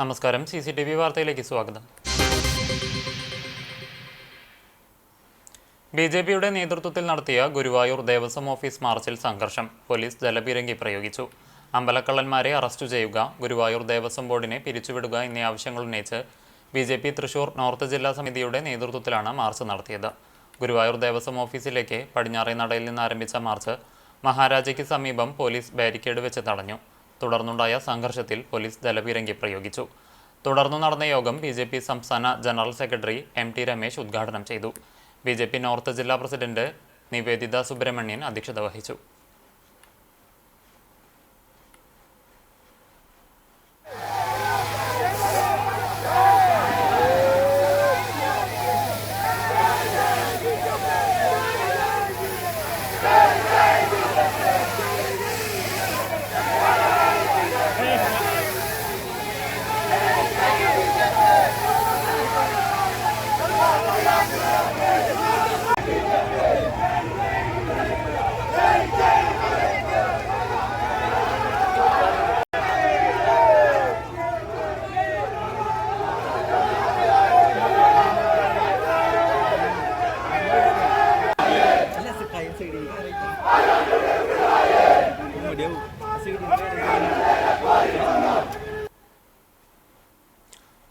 നമസ്കാരം. CCTV വാർത്തയിലേക്ക് സ്വാഗതം. BJPയുടെ നേതൃത്വത്തിൽ നടത്തിയ ഗുരുവായൂർ ദേവസ്വം ഓഫീസ് മാർച്ചിൽ സംഘർഷം. പോലീസ് ജലപീരങ്കി പ്രയോഗിച്ചു. അമ്പലക്കള്ളന്മാരെ അറസ്റ്റ് ചെയ്യുക, ഗുരുവായൂർ ദേവസ്വം ബോർഡിനെ പിരിച്ചുവിടുക എന്നീ ആവശ്യങ്ങൾ ഉന്നയിച്ച് BJP തൃശൂർ നോർത്ത് ജില്ലാ സമിതിയുടെ നേതൃത്വത്തിലാണ് മാർച്ച് നടത്തിയത്. ഗുരുവായൂർ ദേവസ്വം ഓഫീസിലേക്ക് പടിഞ്ഞാറേ നടയിൽ നിന്ന് ആരംഭിച്ച മാർച്ച് മഹാരാജയ്ക്ക് സമീപം പോലീസ് ബാരിക്കേഡ് വെച്ച് തടഞ്ഞു. തുടർന്നുണ്ടായ സംഘർഷത്തിൽ പോലീസ് ജലപീരങ്കി പ്രയോഗിച്ചു. തുടർന്നു നടന്ന യോഗം BJP സംസ്ഥാന ജനറൽ സെക്രട്ടറി MT രമേശ് ഉദ്ഘാടനം ചെയ്തു. BJP നോർത്ത് ജില്ലാ പ്രസിഡന്റ് നിവേദിത സുബ്രഹ്മണ്യൻ അധ്യക്ഷത വഹിച്ചു.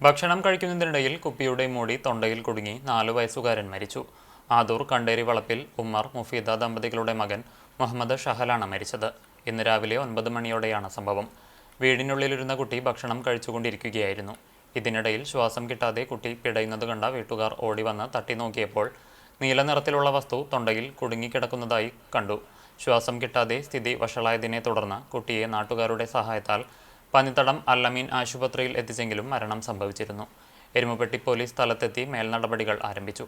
ഭക്ഷണം കഴിക്കുന്നതിനിടയിൽ കുപ്പിയുടെ മൂടി തൊണ്ടയിൽ കുടുങ്ങി 4 വയസ്സുകാരൻ മരിച്ചു. ആദൂർ കണ്ടേരി വളപ്പിൽ ഉമ്മർ മുഫീദ ദമ്പതികളുടെ മകൻ മുഹമ്മദ് ഷഹലാണ് മരിച്ചത്. ഇന്ന് രാവിലെ 9 മണിയോടെയാണ് സംഭവം. വീടിനുള്ളിലിരുന്ന കുട്ടി ഭക്ഷണം കഴിച്ചുകൊണ്ടിരിക്കുകയായിരുന്നു. ഇതിനിടയിൽ ശ്വാസം കിട്ടാതെ കുട്ടി പിടയുന്നത് കണ്ട വീട്ടുകാർ ഓടി വന്ന് തട്ടി നോക്കിയപ്പോൾ നീല നിറത്തിലുള്ള വസ്തു തൊണ്ടയിൽ കുടുങ്ങിക്കിടക്കുന്നതായി കണ്ടു. ശ്വാസം കിട്ടാതെ സ്ഥിതി വഷളായതിനെ തുടർന്ന് കുട്ടിയെ നാട്ടുകാരുടെ സഹായത്താൽ പന്നിത്തടം അല്ലമീൻ ആശുപത്രിയിൽ എത്തിച്ചെങ്കിലും മരണം സംഭവിച്ചിരുന്നു. എരുമപ്പെട്ടി പോലീസ് സ്ഥലത്തെത്തി മേൽനടപടികൾ ആരംഭിച്ചു.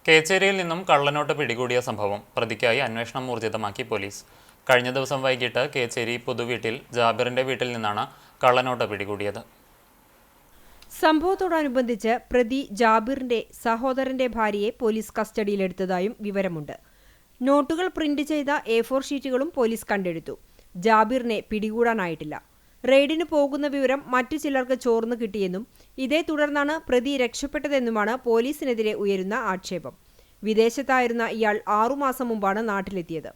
കേച്ചേരിയിൽ നിന്നും കള്ളനോട്ട് പിടികൂടിയ സംഭവം. പ്രതിക്കായി അന്വേഷണം ഊർജിതമാക്കി പോലീസ്. കഴിഞ്ഞ ദിവസം വൈകിട്ട് കേച്ചേരി പുതുവീട്ടിൽ ജാബിറിന്റെ വീട്ടിൽ നിന്നാണ് കള്ളനോട്ട് പിടികൂടിയത്. സംഭവത്തോടനുബന്ധിച്ച് പ്രതി ജാബിറിന്റെ സഹോദരന്റെ ഭാര്യയെ പോലീസ് കസ്റ്റഡിയിലെടുത്തതായും വിവരമുണ്ട്. നോട്ടുകൾ പ്രിന്റ് ചെയ്ത A4 ഷീറ്റുകളും പോലീസ് കണ്ടെടുത്തു. ജാബിറിനെ പിടികൂടാനായിട്ടില്ല. റെയ്ഡിന് പോകുന്ന വിവരം മറ്റു ചിലർക്ക് ചോർന്നു കിട്ടിയെന്നും ഇതേ തുടർന്നാണ് പ്രതി രക്ഷപ്പെട്ടതെന്നുമാണ് പോലീസിനെതിരെ ഉയരുന്ന ആക്ഷേപം. വിദേശത്തായിരുന്ന ഇയാൾ 6 മാസം മുമ്പാണ് നാട്ടിലെത്തിയത്.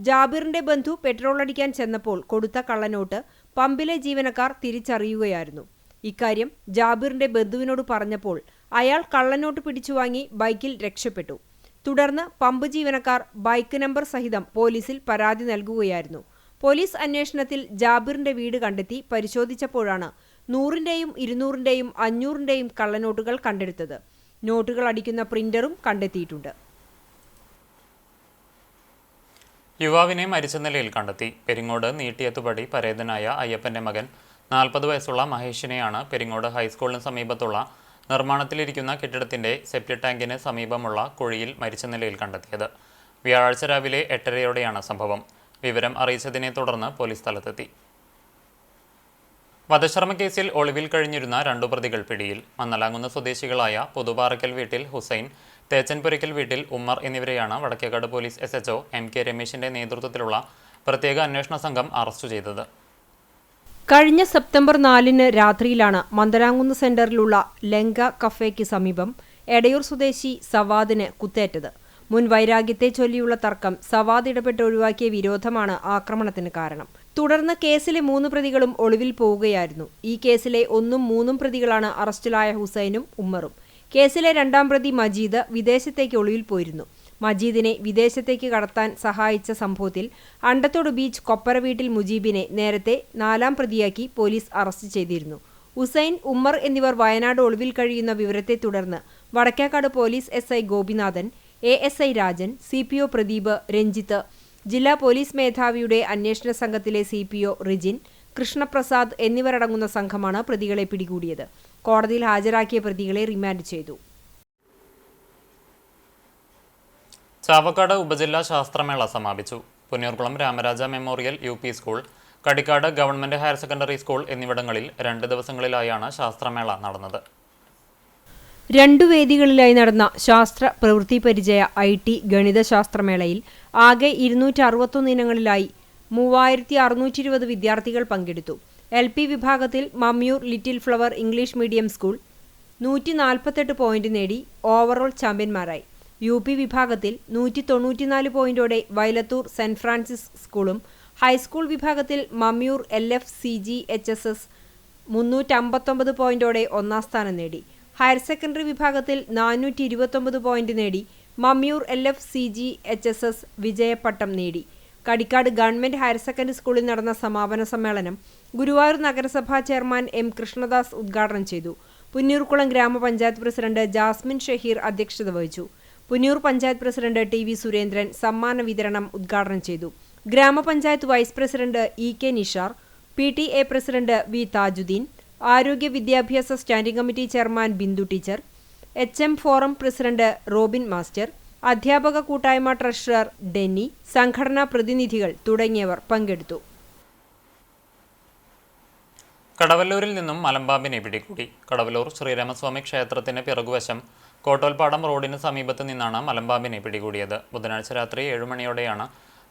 ജാബിറിന്റെ ബന്ധു പെട്രോൾ അടിക്കാൻ ചെന്നപ്പോൾ കൊടുത്ത കള്ളനോട്ട് പമ്പിലെ ജീവനക്കാർ തിരിച്ചറിയുകയായിരുന്നു. ഇക്കാര്യം ജാബിറിന്റെ ബന്ധുവിനോട് പറഞ്ഞപ്പോൾ അയാൾ കള്ളനോട്ട് പിടിച്ചുവാങ്ങി ബൈക്കിൽ രക്ഷപ്പെട്ടു. തുടർന്ന് പമ്പ് ജീവനക്കാർ ബൈക്ക് നമ്പർ സഹിതം പോലീസിൽ പരാതി നൽകുകയായിരുന്നു. പോലീസ് അന്വേഷണത്തിൽ ജാബിറിന്റെ വീട് കണ്ടെത്തി പരിശോധിച്ചപ്പോഴാണ് 100-ന്റെയും 200-ന്റെയും 500-ന്റെയും കള്ളനോട്ടുകൾ കണ്ടെടുത്തത്. നോട്ടുകൾ അടിക്കുന്ന പ്രിന്ററും കണ്ടെത്തിയിട്ടുണ്ട്. യുവാവിനെ മരിച്ച നിലയിൽ കണ്ടെത്തി. പെരിങ്ങോട് നീട്ടിയത്തുപടി പരേതനായ അയ്യപ്പന്റെ മകൻ 40 വയസ്സുള്ള മഹേഷിനെയാണ് പെരിങ്ങോട് ഹൈസ്കൂളിന് സമീപത്തുള്ള നിർമ്മാണത്തിലിരിക്കുന്ന കെട്ടിടത്തിന്റെ സെപ്റ്റി ടാങ്കിന് സമീപമുള്ള കുഴിയിൽ മരിച്ച നിലയിൽ കണ്ടെത്തിയത്. വ്യാഴാഴ്ച രാവിലെ 8:30യോടെയാണ് സംഭവം. വിവരം അറിയിച്ചതിനെ തുടർന്ന് പോലീസ് സ്ഥലത്തെത്തി. വധശ്രമക്കേസിൽ ഒളിവിൽ കഴിഞ്ഞിരുന്ന 2 പ്രതികൾ പിടിയിൽ. മന്നലാങ്കുന്ന് സ്വദേശികളായ പുതുപാറയ്ക്കൽ വീട്ടിൽ ഹുസൈൻ, തേച്ചൻപുരയ്ക്കൽ വീട്ടിൽ ഉമ്മർ എന്നിവരെയാണ് വടക്കേക്കാട് പോലീസ് SHO MK രമേശിന്റെ നേതൃത്വത്തിലുള്ള പ്രത്യേക അന്വേഷണ സംഘം അറസ്റ്റ് ചെയ്തത്. കഴിഞ്ഞ സെപ്റ്റംബർ 4-ന് രാത്രിയിലാണ് മന്ദലാങ്കുന്ന് സെന്ററിലുള്ള ലങ്ക കഫേക്ക് സമീപം എടയൂർ സ്വദേശി സവാദിന് കുത്തേറ്റത്. മുൻ വൈരാഗ്യത്തെ ചൊല്ലിയുള്ള തർക്കം സവാദ് ഇടപെട്ട് ഒഴിവാക്കിയ വിരോധമാണ് ആക്രമണത്തിന് കാരണം. തുടർന്ന് കേസിലെ 3 പ്രതികളും ഒളിവിൽ പോവുകയായിരുന്നു. ഈ കേസിലെ 1ഉം 3ഉം പ്രതികളാണ് അറസ്റ്റിലായ ഹുസൈനും ഉമ്മറും. കേസിലെ 2ാം പ്രതി മജീദ് വിദേശത്തേക്ക് ഒളിവിൽ പോയിരുന്നു. മജീദിനെ വിദേശത്തേക്ക് കടത്താൻ സഹായിച്ച സംഭവത്തിൽ അണ്ടത്തോട് ബീച്ച് കൊപ്പര വീട്ടിൽ മുജീബിനെ നേരത്തെ 4ാം പ്രതിയാക്കി പോലീസ് അറസ്റ്റ് ചെയ്തിരുന്നു. ഹുസൈൻ, ഉമ്മർ എന്നിവർ വയനാട് ഒളിവിൽ കഴിയുന്ന വിവരത്തെ തുടർന്ന് Vadakkekad police SI Gopinathan, ASI Rajan, CPO Pradeep, Ranjith, ജില്ലാ പോലീസ് മേധാവിയുടെ അന്വേഷണ സംഘത്തിലെ CPO റിജിൻ, കൃഷ്ണപ്രസാദ് എന്നിവരടങ്ങുന്ന സംഘമാണ് പ്രതികളെ പിടികൂടിയത്. കോടതിയിൽ ഹാജരാക്കിയ പ്രതികളെ റിമാൻഡ് ചെയ്തു. ചാവക്കാട് ഉപജില്ലാ ശാസ്ത്രമേള സമാപിച്ചു. Punnoorkulam Ramaraja memorial UP school, Kadikkad government higher secondary school എന്നിവിടങ്ങളിൽ 2 ദിവസങ്ങളിലായാണ് ശാസ്ത്രമേള നടന്നത്. രണ്ടു വേദികളിലായി നടന്ന ശാസ്ത്ര പ്രവൃത്തി പരിചയ IT ഗണിതശാസ്ത്രമേളയിൽ ആകെ 261 ഇനങ്ങളിലായി 3620 വിദ്യാർത്ഥികൾ പങ്കെടുത്തു. LP വിഭാഗത്തിൽ Mammiyur little flower English medium school 148 point നേടി ഓവറോൾ ചാമ്പ്യന്മാരായി. UP വിഭാഗത്തിൽ 194 പോയിന്റോടെ വയലത്തൂർ സെന്റ് ഫ്രാൻസിസ് സ്കൂളും ഹൈസ്കൂൾ വിഭാഗത്തിൽ മമ്മിയൂർ LFCGHSS 359 പോയിന്റോടെ ഒന്നാം സ്ഥാനം നേടി. ഹയർ സെക്കൻഡറി വിഭാഗത്തിൽ 429 പോയിന്റ് നേടി മമ്മിയൂർ LFCGHSS വിജയപ്പട്ടം നേടി. കടിക്കാട് ഗവൺമെന്റ് ഹയർ സെക്കൻഡറി സ്കൂളിൽ നടന്ന സമാപന സമ്മേളനം ഗുരുവായൂർ നഗരസഭാ ചെയർമാൻ M. കൃഷ്ണദാസ് ഉദ്ഘാടനം ചെയ്തു. പുന്നൂർകുളം ഗ്രാമപഞ്ചായത്ത് പ്രസിഡന്റ് ജാസ്മിൻ ഷഹീർ അധ്യക്ഷത വഹിച്ചു. പുന്നൂർ പഞ്ചായത്ത് പ്രസിഡന്റ് TV സുരേന്ദ്രൻ സമ്മാന വിതരണം ഉദ്ഘാടനം ചെയ്തു. ഗ്രാമപഞ്ചായത്ത് വൈസ് പ്രസിഡന്റ് EK നിഷാർ, PTA പ്രസിഡന്റ് V. താജുദ്ദീൻ, ആരോഗ്യ വിദ്യാഭ്യാസ standing committee chairman Bindu teacher, HM forum president Robin master, അധ്യാപക കൂട്ടായ്മ ട്രഷറർ ഡെന്നി, സംഘടനാ പ്രതിനിധികൾ തുടങ്ങിയവർ പങ്കെടുത്തു. കടവല്ലൂരിൽ നിന്നും മലമ്പാമ്പിനെ പിടികൂടി. കടവല്ലൂർ ശ്രീരാമസ്വാമി ക്ഷേത്രത്തിന് പിറകുവശം കോട്ടോൽപ്പാടം റോഡിന് സമീപത്ത് നിന്നാണ് മലമ്പാമ്പിനെ പിടികൂടിയത്. ബുധനാഴ്ച രാത്രി 7 മണിയോടെയാണ്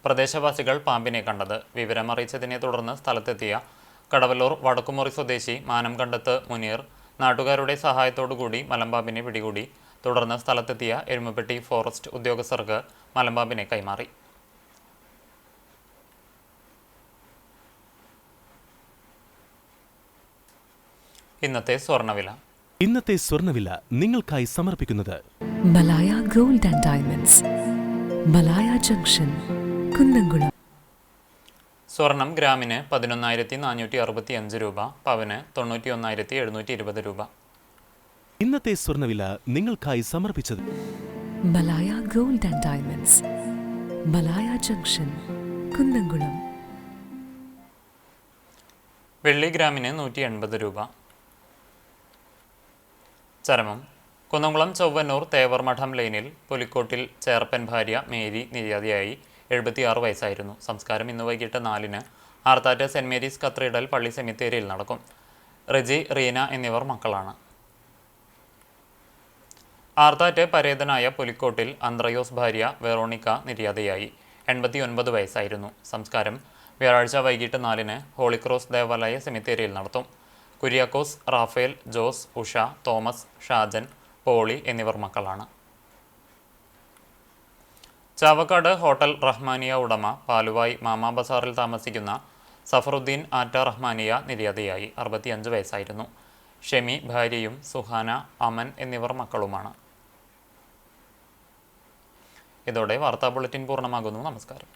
പ്രദേശവാസികൾ പാമ്പിനെ കണ്ടത്. വിവരമറിയിച്ചതിനെ തുടർന്ന് സ്ഥലത്തെത്തിയ കടവല്ലൂർ വടക്കുമുറി സ്വദേശി മാനംകണ്ടത്ത് മുനീർ നാട്ടുകാരുടെ സഹായത്തോടുകൂടി മലമ്പാമ്പിനെ പിടികൂടി. തുടർന്ന് സ്ഥലത്തെത്തിയ എരുമപ്പെട്ടി ഫോറസ്റ്റ് ഉദ്യോഗസ്ഥർക്ക് മലമ്പാമ്പിനെ കൈമാറി. ഇന്നത്തെ സ്വർണ്ണവില നിങ്ങൾക്കായി സമർപ്പിക്കുന്നത് Malaya gold and diamonds, Malaya junction, Kunnamkulam. സ്വർണം ഗ്രാമിന് 11,465 രൂപ, പവന് 91,720 രൂപ. ഇന്നത്തെ സ്വർണ്ണവില നിങ്ങൾക്കായി സമർപ്പിച്ചത് Malaya gold and diamonds, Malaya junction, Kunnamkulam. വെള്ളി ഗ്രാമിന് 180 രൂപ. ചരമം കുന്നംകുളം ചൊവ്വന്നൂർ തേവർമഠം ലൈനിൽ പുലിക്കോട്ടിൽ ചേർപ്പൻ ഭാര്യ മേരി നിര്യാതയായി. 76 വയസ്സായിരുന്നു. സംസ്കാരം ഇന്ന് വൈകിട്ട് 4-ന് ആർത്താറ്റ് സെന്റ് മേരീസ് കത്തീഡ്രൽ പള്ളി സെമിത്തേരിയിൽ നടക്കും. റെജി, റീന എന്നിവർ മക്കളാണ്. ആർത്താറ്റ് പരേതനായ പുലിക്കോട്ടിൽ അന്ത്രയോസ് ഭാര്യ വെറോണിക്ക നിര്യാതയായി. 89 വയസ്സായിരുന്നു. സംസ്കാരം വ്യാഴാഴ്ച വൈകിട്ട് 4-ന് ഹോളിക്രോസ് ദേവാലയ സെമിത്തേരിയിൽ നടത്തും. Kuriakose, Raphael, Jose, Usha, Thomas, Shajan, Poly എന്നിവർ മക്കളാണ്. ചാവക്കാട് ഹോട്ടൽ റഹ്മാനിയ ഉടമ പാലുവായ് മാമാ ബസാറിൽ താമസിക്കുന്ന സഫറുദ്ദീൻ ആറ്റ റഹ്മാനിയ നിര്യാതയായി. 65 വയസ്സായിരുന്നു. ഷെമി ഭാര്യയും സുഹാന, അമൻ എന്നിവർ മക്കളുമാണ്. ഇതോടെ വാർത്താ ബുള്ളറ്റിൻ പൂർണ്ണമാകുന്നു. നമസ്കാരം.